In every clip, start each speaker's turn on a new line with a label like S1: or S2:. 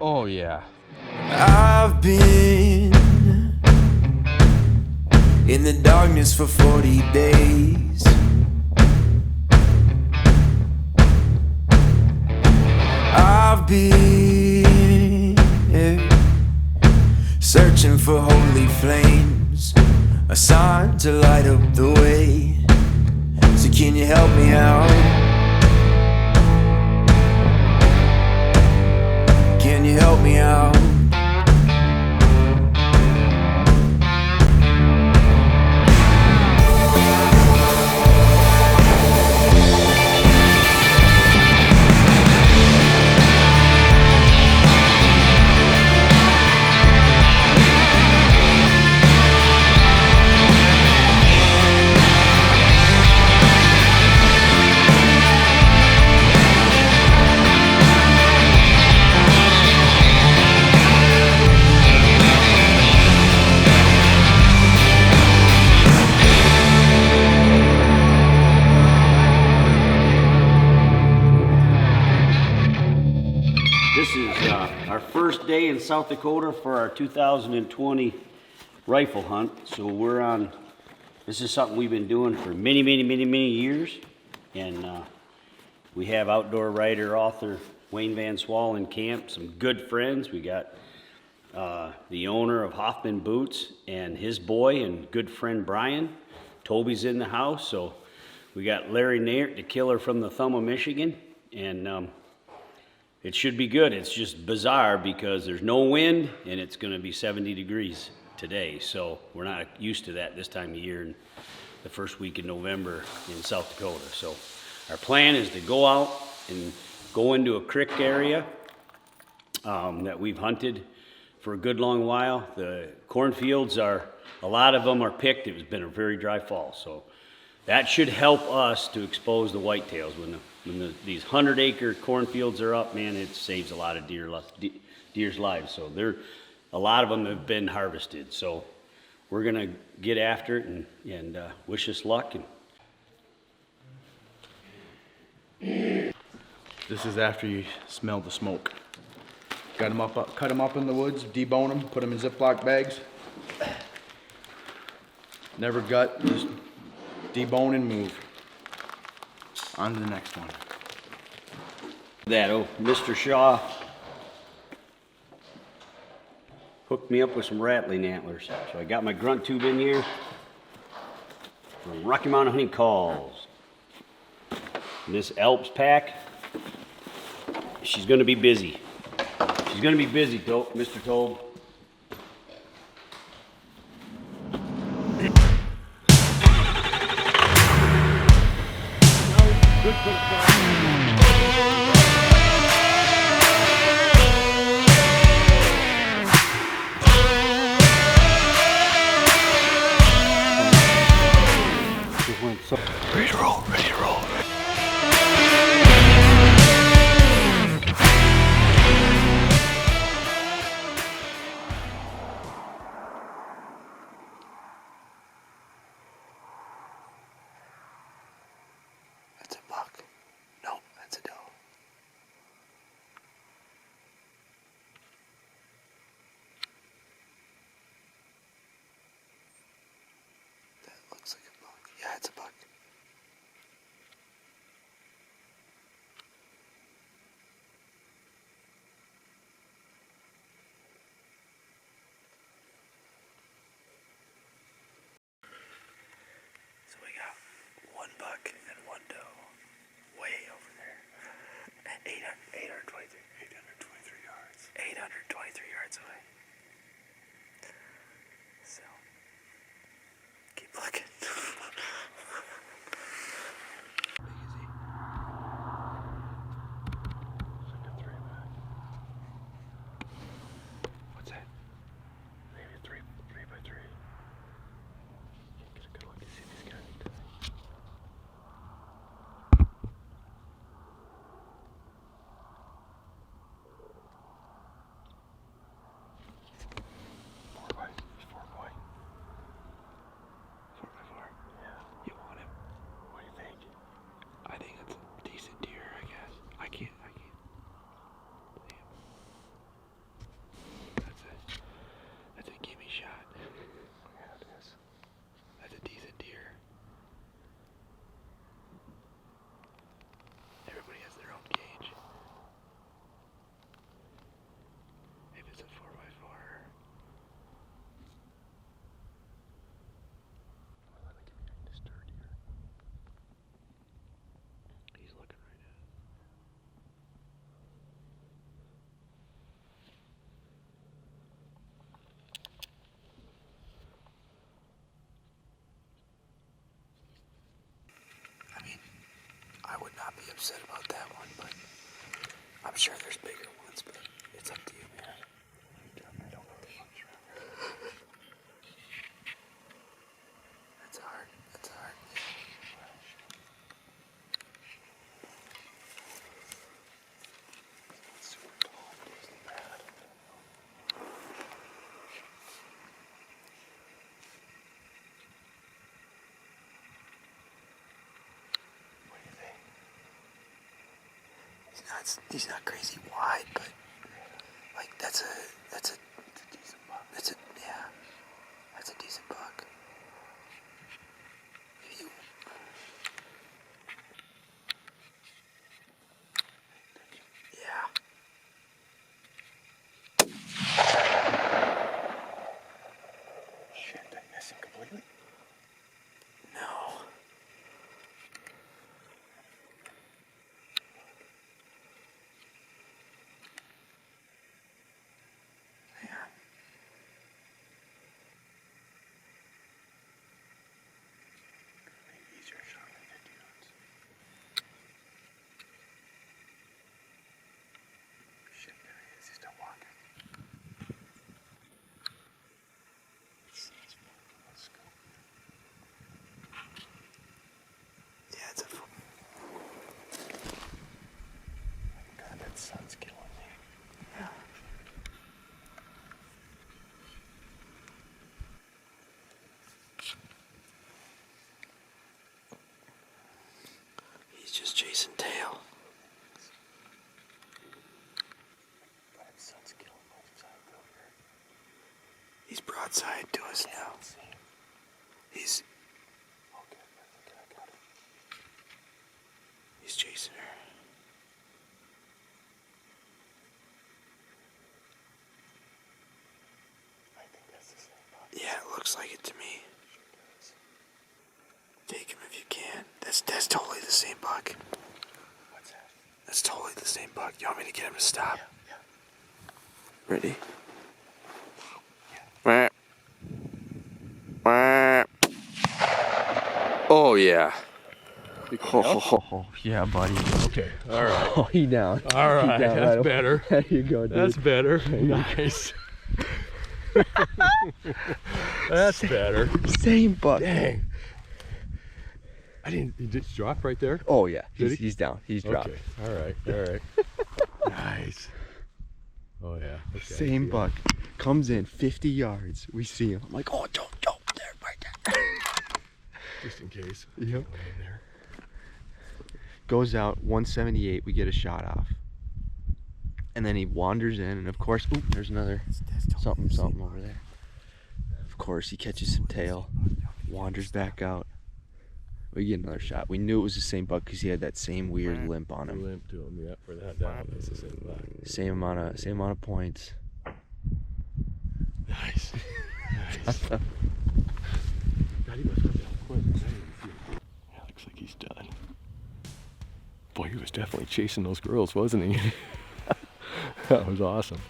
S1: Oh yeah.
S2: I've been in the darkness for 40 days. I've been searching for holy flames, a sign to light up the way. So can you help me out? Can you help me out?
S3: This is our first day in South Dakota for our 2020 rifle hunt. So this is something we've been doing for many years. And we have outdoor writer, author Wayne Van Swal in camp, some good friends. We got the owner of Hoffman Boots and his boy and good friend Brian. Toby's in the house. So we got Larry Naert, the killer from the Thumb of Michigan. And it should be good. It's just bizarre because there's no wind and it's going to be 70 degrees today. So we're not used to that this time of year in the first week in November in South Dakota. So our plan is to go out and go into a creek area that we've hunted for a good long while. The cornfields a lot of them are picked. It's been a very dry fall. So that should help us to expose the whitetails. When these 100-acre cornfields are up, man, it saves a lot of deer's lives. So a lot of them have been harvested. So we're gonna get after it and wish us luck.
S1: This is after you smell the smoke. Cut them up in the woods, debone them, put them in Ziploc bags. Never gut, just debone and move. On to the next one.
S3: Mr. Shaw hooked me up with some rattling antlers. So I got my grunt tube in here from Rocky Mountain Hunting Calls. And this Alps pack, she's gonna be busy. She's gonna be busy, Mr. Tobe.
S1: Ready to roll, ready to roll.
S2: That's a buck. No, that's a doe. That looks like a buck. Yeah, it's a buck. upset about that one, but I'm sure there's bigger ones, but it's up to you, man. That's hard. That's hard. He's not crazy wide, but like that's a decent buck. That's a decent buck. Yeah. Shit, did I miss him completely? No. Sun's killing me. Yeah. He's just chasing tail. But the sun's killing me. He's broadside to us now. He's. Okay, I got it. He's chasing her. Yeah, it looks like it to me. Take him if you can. That's totally the same buck. What's that? That's totally the same buck. You want me to get him to stop? Yeah. Ready? Yeah. Oh yeah.
S4: Oh, yeah, buddy.
S5: Okay, all right.
S4: Oh, he down.
S5: All right,
S4: He down
S5: that's
S4: right
S5: better.
S4: There you go, dude.
S5: That's better. Nice. That's better.
S4: Same buck.
S5: Dang. I didn't, he just dropped right there?
S4: Oh yeah,
S5: Did he?
S4: he's down. He's dropped.
S5: Okay, all right. Nice. Oh yeah. Okay.
S4: Same buck. Comes in 50 yards. We see him. I'm like, oh, don't, there, right there.
S5: Just in case.
S4: Yep.
S5: Go in there.
S4: Goes out 178. We get a shot off. And then he wanders in, and of course, oop, there's another something over there. Of course, he catches some tail, wanders back out. We get another shot. We knew it was the same buck because he had that same weird limp on him.
S5: Limp to him, yeah, for that down. That's the same buck.
S4: Same amount of points.
S5: Nice. Nice. God, he must have down quick. Yeah, looks like he's done. Boy, he was definitely chasing those girls, wasn't he? That was awesome.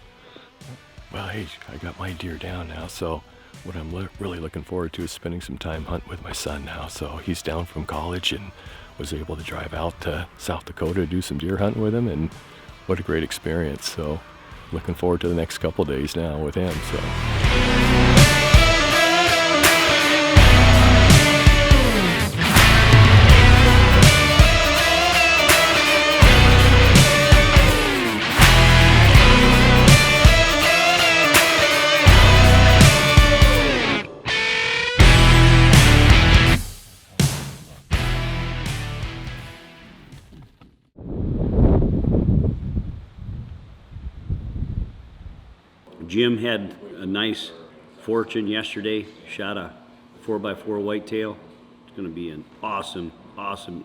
S5: Well, hey, I got my deer down now, so what I'm really looking forward to is spending some time hunting with my son now. So he's down from college and was able to drive out to South Dakota to do some deer hunting with him, and what a great experience. So looking forward to the next couple days now with him. So.
S3: Jim had a nice fortune yesterday, shot a 4x4 whitetail. It's gonna be an awesome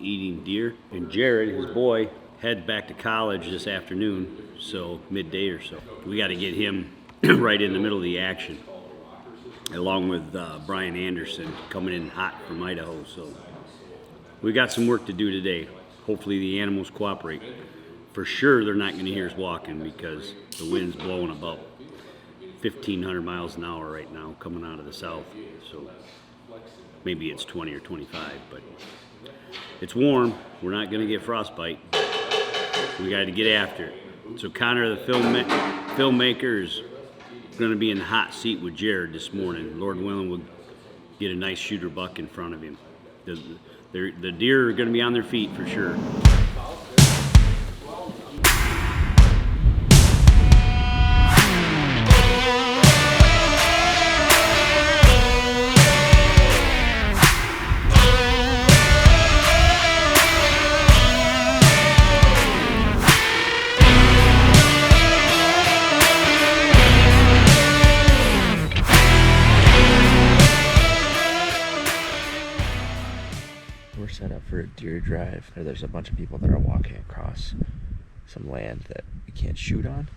S3: eating deer. And Jared, his boy, heads back to college this afternoon, so midday or so. We gotta get him right in the middle of the action, along with Brian Anderson coming in hot from Idaho. So we got some work to do today. Hopefully the animals cooperate. For sure they're not gonna hear us walking because the wind's blowing about 1,500 miles an hour right now coming out of the south, so maybe it's 20 or 25, but It's warm. We're not going to get frostbite. We got to get after it. So Connor, the filmmaker, is going to be in the hot seat with Jared this morning. Lord willing, we'll get a nice shooter buck in front of him. The deer are going to be on their feet for sure.
S4: We're set up for a deer drive. There's a bunch of people that are walking across some land that we can't shoot on,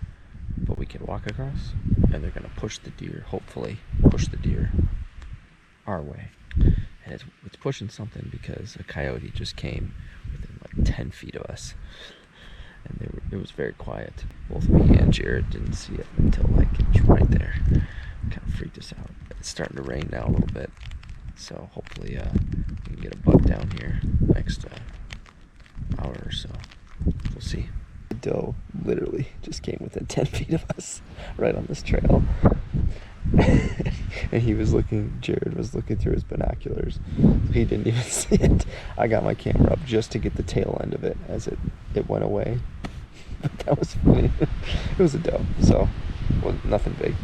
S4: but we can walk across, and they're gonna push the deer, hopefully push the deer our way. And it's pushing something because a coyote just came within like 10 feet of us, and it was very quiet. Both me and Jared didn't see it until like it was right there. Kind of freaked us out. It's starting to rain now a little bit, so hopefully we can get a buck down here next hour or so. We'll see. The doe literally just came within 10 feet of us right on this trail. And Jared was looking through his binoculars. He didn't even see it. I got my camera up just to get the tail end of it as it went away. But that was funny. It was a doe, so nothing big.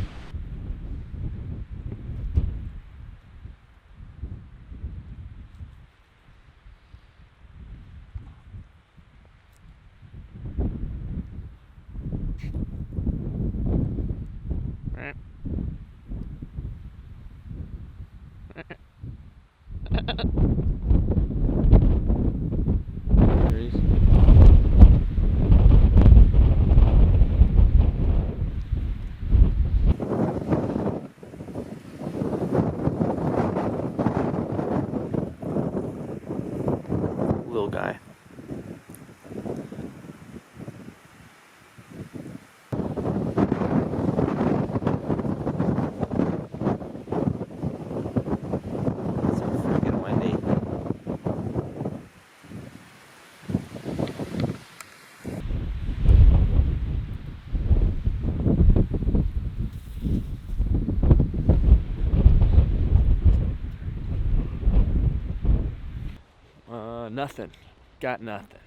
S4: Little guy. So freaking windy. Nothing. Got nothing.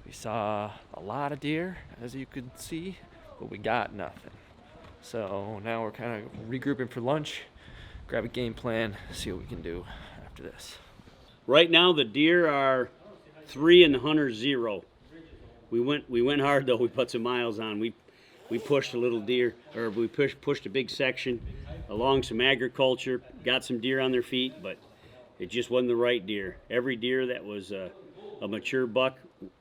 S4: We saw a lot of deer, as you could see, but we got nothing. So now we're kind of regrouping for lunch, grab a game plan, see what we can do after this.
S3: Right now the deer are 3 and the hunter's 0. We went hard though. We put some miles on. We pushed a little deer, or we pushed a big section along some agriculture, got some deer on their feet, but it just wasn't the right deer. Every deer that was a mature buck,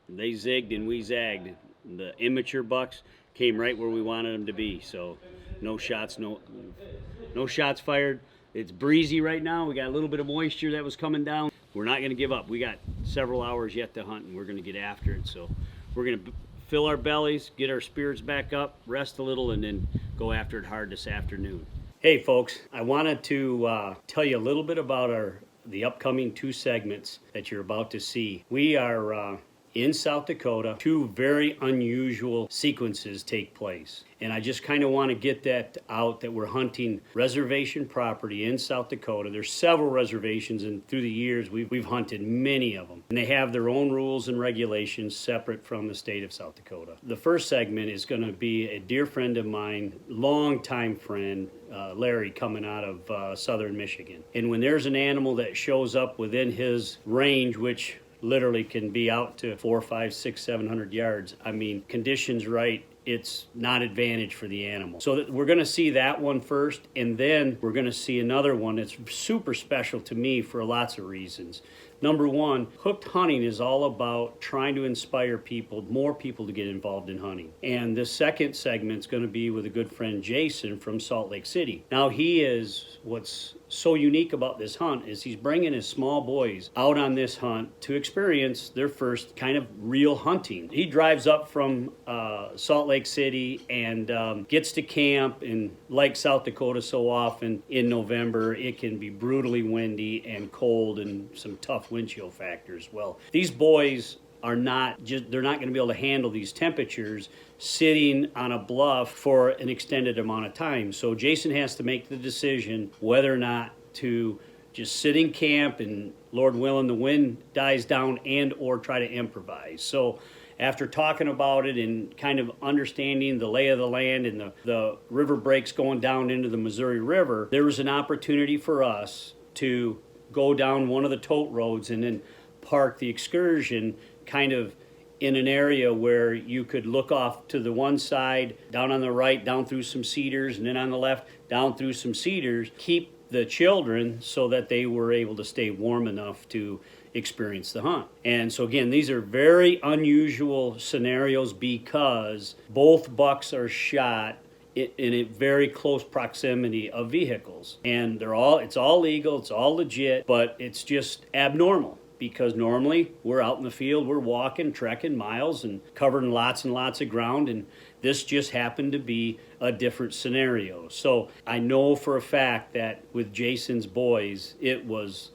S3: they zigged and we zagged. The immature bucks came right where we wanted them to be. So no shots fired. It's breezy right now. We got a little bit of moisture that was coming down. We're not going to give up. We got several hours yet to hunt, and we're going to get after it. So we're going to fill our bellies, get our spirits back up, rest a little, and then go after it hard this afternoon. Hey folks, I wanted to tell you a little bit about the upcoming 2 segments that you're about to see. We are in South Dakota. 2 very unusual sequences take place. And I just kind of want to get that out, that we're hunting reservation property in South Dakota. There's several reservations, and through the years we've hunted many of them. And they have their own rules and regulations separate from the state of South Dakota. The first segment is going to be a dear friend of mine, longtime friend, Larry, coming out of southern Michigan. And when there's an animal that shows up within his range, which literally can be out to 400, 500, 600, 700 yards. I mean, conditions right, it's not advantage for the animal. So we're going to see that one first, and then we're going to see another one that's super special to me for lots of reasons. Number one, hooked hunting is all about trying to inspire people, more people to get involved in hunting. And the second segment is going to be with a good friend, Jason, from Salt Lake City. Now what's so unique about this hunt is he's bringing his small boys out on this hunt to experience their first kind of real hunting. He drives up from Salt Lake City and gets to camp, and like South Dakota so often in November, it can be brutally windy and cold and some tough off wind chill factors. Well, these boys are they're not going to be able to handle these temperatures sitting on a bluff for an extended amount of time. So Jason has to make the decision whether or not to just sit in camp and, Lord willing, the wind dies down, and or try to improvise. So after talking about it and kind of understanding the lay of the land and the river breaks going down into the Missouri River, there was an opportunity for us to go down one of the tote roads and then park the excursion kind of in an area where you could look off to the one side, down on the right, down through some cedars, and then on the left, down through some cedars, keep the children so that they were able to stay warm enough to experience the hunt. And so again, these are very unusual scenarios because both bucks are shot in a very close proximity of vehicles. And it's all legal, it's all legit, but it's just abnormal. Because normally we're out in the field, we're walking, trekking miles and covering lots and lots of ground, and this just happened to be a different scenario. So I know for a fact that with Jason's boys, it was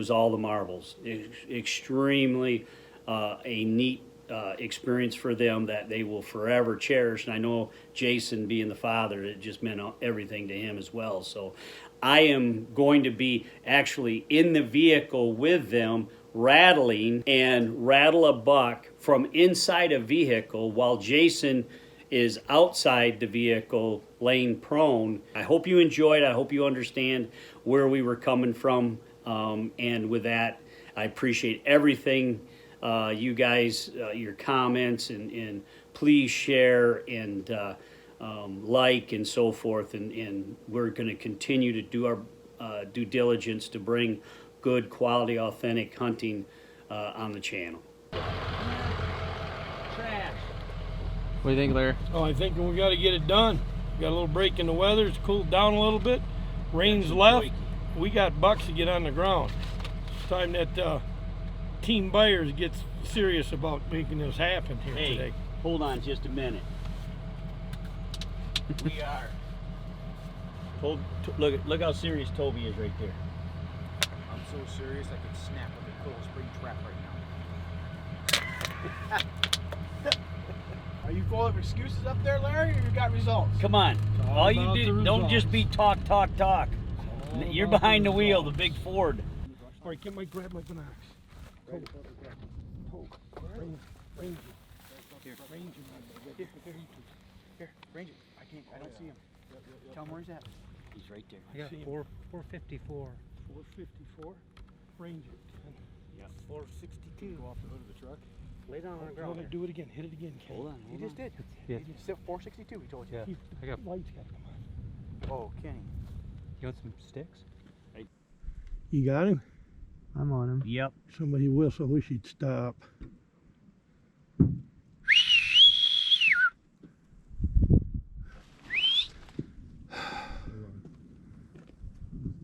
S3: all the marbles. Extremely a neat experience for them that they will forever cherish. And I know Jason, being the father, it just meant everything to him as well. So I am going to be actually in the vehicle with them, rattling and rattle a buck from inside a vehicle while Jason is outside the vehicle laying prone. I hope you enjoyed. I hope you understand where we were coming from. And with that, I appreciate everything, you guys, your comments, and please share and like and so forth. And we're going to continue to do our due diligence to bring good, quality, authentic hunting on the channel.
S4: What do you think, Larry?
S6: Oh, I think we got to get it done. We got a little break in the weather. It's cooled down a little bit. Rain's left. We got bucks to get on the ground. It's time that Team Byers gets serious about making this happen here today.
S3: Hold on just a minute. We are. Look how serious Toby is right there.
S1: I'm so serious I could snap a Cold Spring trap right now. Are you full of excuses up there, Larry, or you got results?
S3: Come on. All you
S6: about
S3: do,
S6: the
S3: don't just be talk.
S6: All
S3: You're
S6: about
S3: behind
S6: the
S3: the wheel,
S6: results.
S3: the big Ford.
S6: All right, grab my binocs. Range
S1: it. I don't see him. Tell him where he's at.
S3: He's right there.
S7: I got 454.
S6: 454. Range it.
S3: Yeah.
S7: 462.
S1: Go off the hood of the truck.
S7: Lay down on the ground.
S6: Do it again. Hit it again, Ken.
S3: Hold on.
S1: He just did.
S7: Yeah.
S1: He just said 462, he told you.
S7: Yeah. I got.
S6: Lights got to come on.
S1: Oh, Kenny.
S7: You want some sticks?
S6: You got him?
S7: I'm on him.
S3: Yep.
S6: Somebody whistle. Wish he'd stop.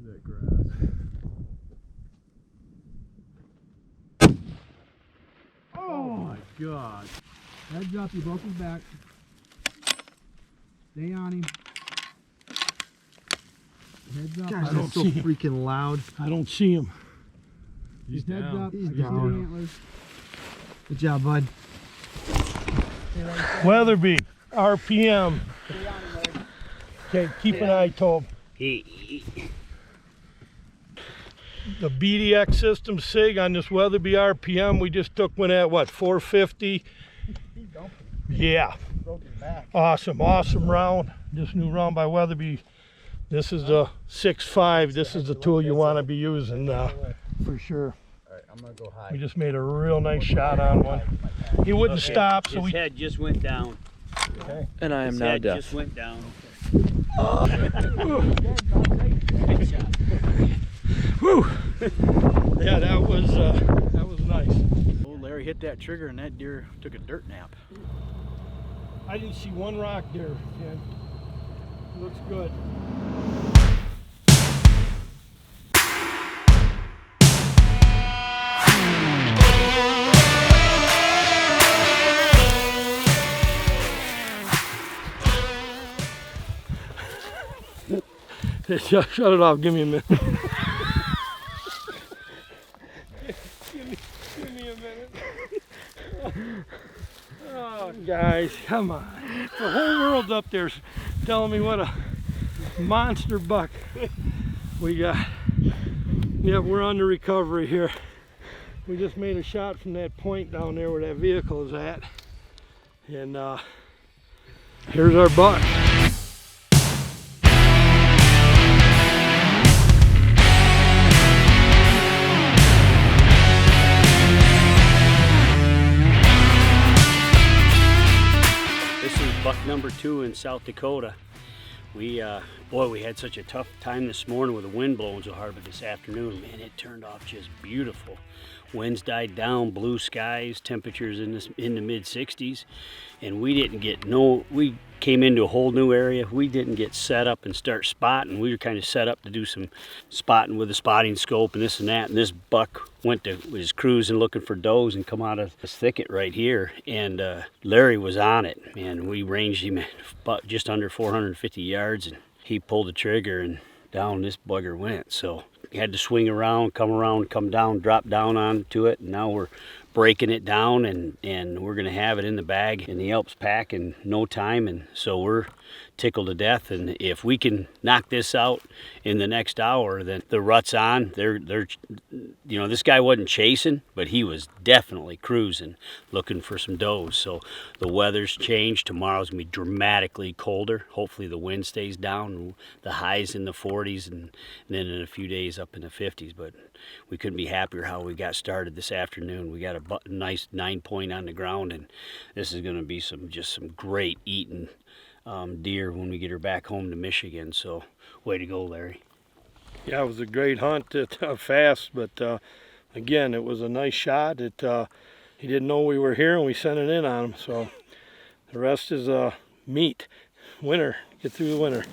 S5: That grass. Oh my God.
S8: Heads up, you broke his back. Stay on him. Heads up.
S6: I don't see him.
S4: freaking loud.
S6: I don't see him.
S5: He's
S8: Heads
S5: down.
S8: up.
S4: He's
S8: I can see
S4: down.
S8: the antlers. Good job, bud.
S6: Weatherby, RPM. Okay, keep an eye, Tob.
S3: He
S6: The BDX system SIG on this Weatherby RPM, we just took one at what, 450? Yeah. Awesome round. This new round by Weatherby. This is the 6.5. This is the tool you want to be using for sure.
S1: Alright, I'm gonna go high.
S6: We just made a real nice shot on one. He wouldn't stop, so
S3: his
S6: we.
S3: head just went down.
S4: And I am
S3: His
S4: now
S3: head
S4: deaf.
S3: just went down.
S6: Whew. Yeah, that was nice.
S1: Oh, Larry hit that trigger and that deer took a dirt nap.
S6: I didn't see one rock there, Ken. Looks good. Shut it off. Give me a minute. me a minute. Oh, guys, come on. The whole world's up there telling me what a monster buck we got. Yeah, we're on the recovery here. We just made a shot from that point down there where that vehicle is at. And here's our buck.
S3: This is buck number 2 in South Dakota. We had such a tough time this morning with the wind blowing so hard, but this afternoon, man, it turned off just beautiful. Winds died down, blue skies, temperatures in the mid 60s, and we came into a whole new area. We didn't get set up and start spotting. We were kind of set up to do some spotting with a spotting scope and this and that, and this buck was cruising looking for does and come out of this thicket right here, and Larry was on it, and we ranged him about just under 450 yards, and he pulled the trigger and down this bugger went. So we had to swing around, come down, drop down onto it, and now we're breaking it down, and we're gonna have it in the bag in the Alps pack in no time, and so we're tickled to death. And if we can knock this out in the next hour, then the rut's on. This guy wasn't chasing, but he was definitely cruising, looking for some does. So the weather's changed. Tomorrow's gonna be dramatically colder. Hopefully the wind stays down. The highs in the 40s, and then in a few days up in the 50s. But we couldn't be happier how we got started this afternoon. We got a nice 9-point on the ground, and this is gonna be some great eating deer when we get her back home to Michigan. So way to go, Larry.
S6: Yeah, it was a great hunt. Fast, but again, it was a nice shot. He didn't know we were here, and we sent it in on him. So the rest is meat. Winter. Get through the winter.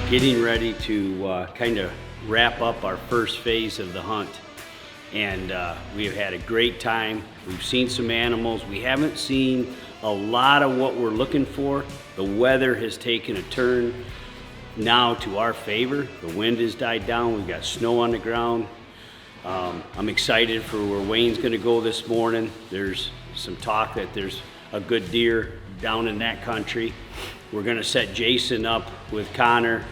S3: Getting ready to kind of wrap up our first phase of the hunt, and we have had a great time. We've seen some animals. We haven't seen a lot of what we're looking for. The weather has taken a turn now to our favor. The wind has died down. We've got snow on the ground. I'm excited for where Wayne's going to go this morning. There's some talk that there's a good deer down in that country. We're going to set Jason up with Connor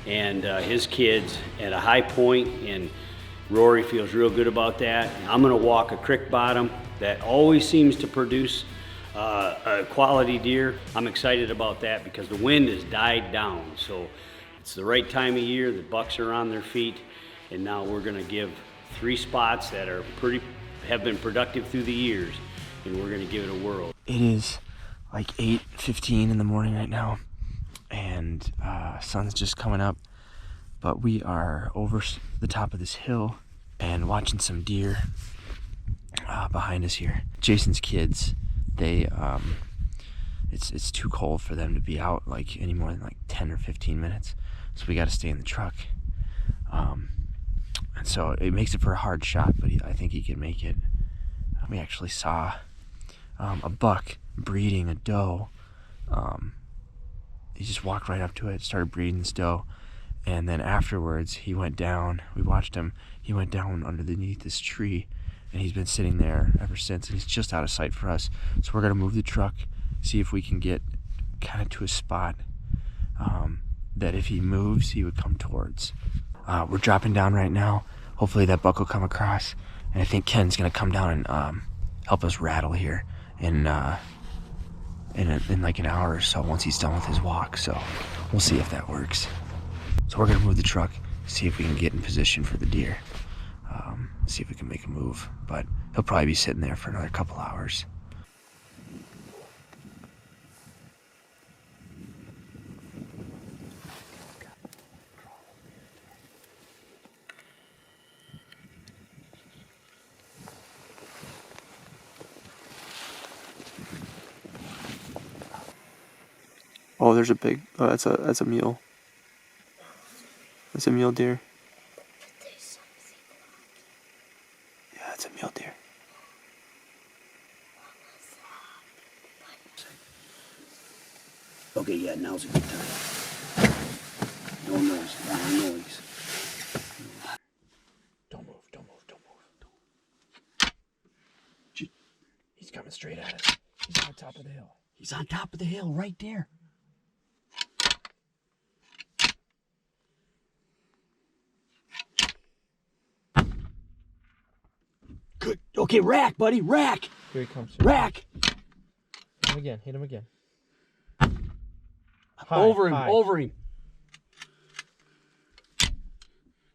S3: and his kids at a high point, and Rory feels real good about that. I'm going to walk a creek bottom that always seems to produce a quality deer. I'm excited about that because the wind has died down, so it's the right time of year. The bucks are on their feet, and now we're going to give 3 spots that have been productive through the years, and we're going to give it a whirl.
S4: It is like 8:15 in the morning right now, and sun's just coming up, but we are over the top of this hill and watching some deer behind us here. Jason's kids, it's too cold for them to be out like any more than like 10 or 15 minutes, so we got to stay in the truck, and so it makes it for a hard shot, but I think he can make it. We actually saw a buck breeding a doe. He just walked right up to it, started breeding this doe, and then afterwards he went down. We watched him. He went down underneath this tree, and he's been sitting there ever since, and he's just out of sight for us. So we're gonna move the truck, see if we can get kind of to a spot that if he moves, he would come towards. We're dropping down right now. Hopefully that buck will come across, and I think Ken's gonna come down and help us rattle here in like an hour or so once he's done with his walk. So we'll see if that works. So we're gonna move the truck, see if we can get in position for the deer, see if we can make a move, but he'll probably be sitting there for another couple hours.
S2: Oh, there's a big. Oh, that's a mule.
S4: That's a mule deer. Yeah, it's a mule deer.
S3: Okay, yeah, now's a good time. No noise, no noise.
S4: Don't move, don't move, don't move. He's coming straight at us. He's on the top of the hill.
S3: He's on top of the hill, right there. Good. Okay, rack, buddy, rack,
S4: Here he comes.
S3: rack.
S4: Hit him again, hit him again.
S3: Over him,
S4: high.
S3: over him.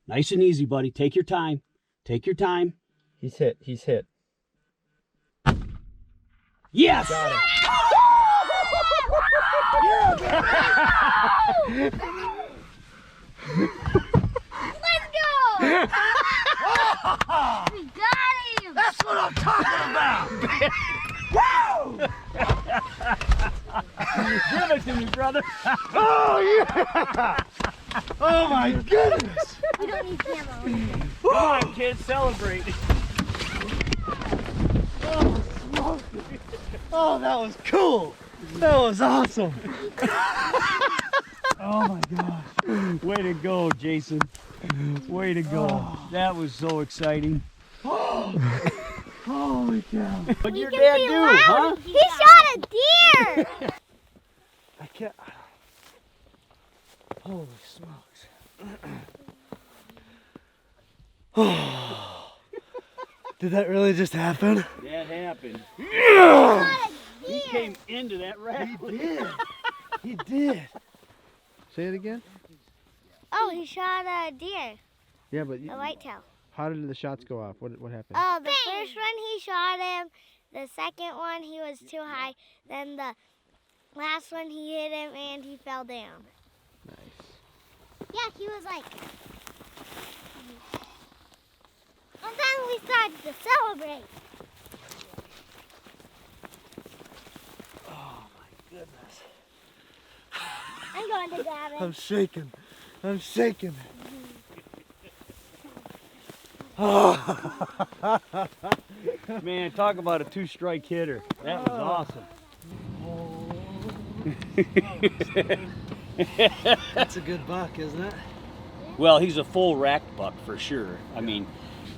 S3: Nice and easy, buddy. Take your time. Take your time.
S4: He's hit, he's hit.
S3: Yes!
S4: Got him.
S9: Let's go! We got him!
S3: That's what I'm talking about! Give it to me, brother.
S6: Oh, yeah! Oh, my goodness!
S9: We don't need camera.
S3: Come on, kids, celebrate.
S6: Oh, that was cool! That was awesome! Oh, my gosh.
S3: Way to go, Jason. Way to go. That was so exciting.
S6: Holy cow!
S3: What'd
S9: We
S3: your
S9: can
S3: dad
S9: be
S3: do,
S9: loud.
S3: huh?
S9: He shot a deer!
S6: I can't. Holy smokes. Did that really just happen?
S3: That happened.
S9: Shot a
S3: He
S9: deer.
S3: came into that rack.
S6: He did. He did. Say it again?
S9: Oh, he shot a deer,
S6: Yeah, but
S9: a whitetail.
S6: how did the shots go off? What happened?
S9: Oh, the first one he shot him. The second one he was too high. Then the last one he hit him and he fell down.
S6: Nice.
S9: Yeah, he was like. And then we started to celebrate.
S6: Oh my goodness.
S9: I'm going to grab
S6: I'm
S9: it.
S6: shaking. I'm shaking. Oh.
S3: Man, talk about a two-strike hitter. That was awesome.
S8: That's a good buck, isn't it?
S3: Well, he's a full rack buck for sure. I mean,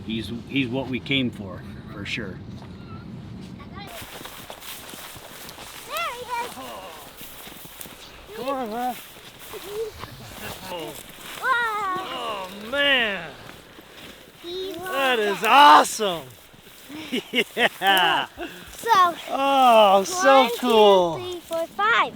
S3: he's what we came for sure.
S9: There he is.
S6: Come on, man.
S9: Wow.
S6: Oh man,
S9: He's
S6: that is awesome. Yeah.
S9: So,
S6: Oh, so
S9: 1, 2,
S6: cool.
S9: 3, 4, 5.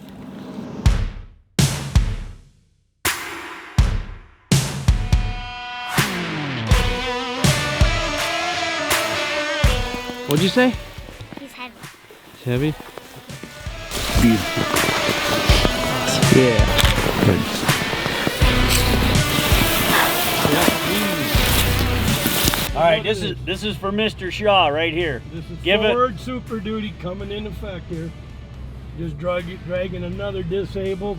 S4: What'd you say?
S9: He's heavy.
S4: It's heavy?
S3: All right, this is for Mr. Shaw right here.
S6: This is
S3: Give it-
S6: Ford Super Duty coming in effect here. Just dragging another disabled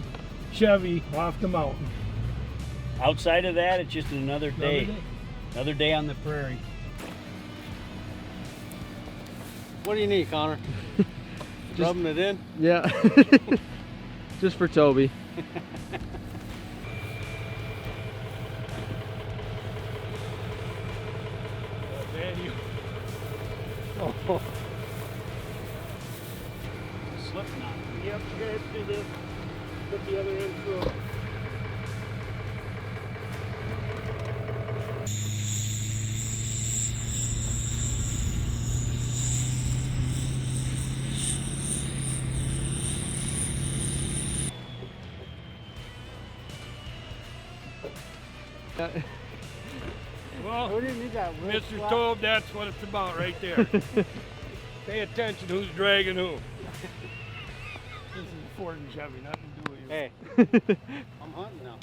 S6: Chevy off the mountain.
S3: Outside of that, it's just another
S6: Another
S3: day.
S6: day.
S3: Another day on the prairie.
S5: What do you need, Connor? Rubbing it in?
S4: Yeah. Just for Toby.
S6: Man, you. Oh,
S3: Slip knot.
S6: yep, you gotta do this. Put the other end through. Well, Mr. Tobe, that's what it's about right there. Pay attention who's dragging who. This is Ford and Chevy, nothing to do with you.
S5: Hey, I'm hunting now.